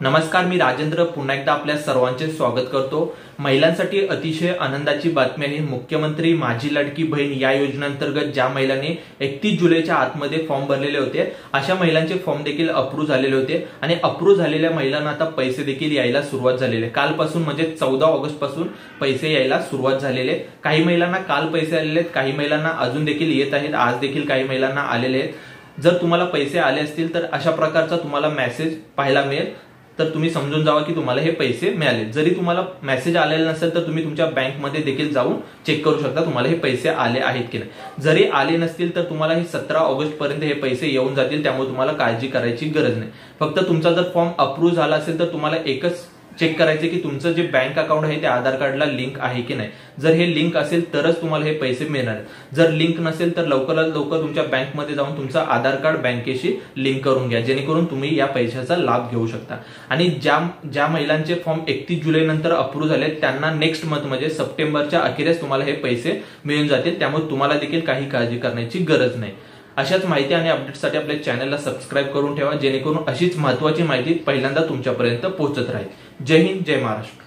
नमस्कार, मी राजेंद्र पुन्हा एकदा आपल्या सर्वांचे स्वागत करतो। महिलांसाठी अतिशय आनंदाची बातमी आहे। मुख्यमंत्री माझी लाडकी बहीण या योजनेअंतर्गत ज्या महिलांनी 31 जुलैच्या आतमध्ये फॉर्म भरलेले होते अशा महिलांचे फॉर्म देखील अप्रूव्ह झालेले होते आणि अप्रूव्ह झालेल्या महिलांना आता पैसे देखील यायला सुरुवात झालेली आहे। कालपासून म्हणजे 14 ऑगस्ट पासून पैसे यायला सुरुवात झालेले आहे। काही महिलांना काल पैसे आलेले आहेत, काही महिलांना अजून देखील येत आहेत, आज देखील काही महिलांना आलेले आहेत। जर तुम्हाला पैसे आले असतील तर अशा प्रकारचा तुम्हाला मेसेज पाहायला मिळेल, तर तुम्ही समजून जावा की तुम्हाला हे पैसे मिळाले। जरी तुम्हाला मेसेज आलेला नसेल तर तुम्ही तुमच्या बँकमध्ये देखील जाऊन चेक करू शकता तुम्हाला हे पैसे आले आहेत की नाही। जरी आले नसतील तर तुम्हाला हे 17 ऑगस्ट पर्यंत हे पैसे येऊन जातील, त्यामुळे तुम्हाला काळजी करायची गरज नाही। फक्त तुमचा जर फॉर्म अप्रूव्ह झाला असेल तर तुम्हाला एकच चेक करायचे की तुमचं जे बँक अकाउंट आहे ते आधार कार्डला लिंक आहे की नाही। जर हे लिंक असेल तरच तुम्हाला हे पैसे मिळणार। जर लिंक नसेल तर लवकरात लवकर तुमच्या बँकमध्ये जाऊन तुमचं आधार कार्ड बँकेशी लिंक करून घ्या, जेणेकरून तुम्ही या पैशाचा लाभ घेऊ शकता। आणि ज्या महिलांचे फॉर्म 31 जुलै नंतर अप्रूव्ह झाले त्यांना नेक्स्ट मंथ म्हणजे सप्टेंबरच्या अखेरीस तुम्हाला हे पैसे मिळून जातील, त्यामुळे तुम्हाला देखील काही काळजी करण्याची गरज नाही। अशाच माहिती आणि अपडेट्ससाठी आपल्या चॅनलला सबस्क्राइब करून ठेवा, जेणेकरून अशीच महत्त्वाची माहिती पहिल्यांदा तुमच्यापर्यंत पोहोचत राहील। जय हिंद, जय महाराष्ट्र।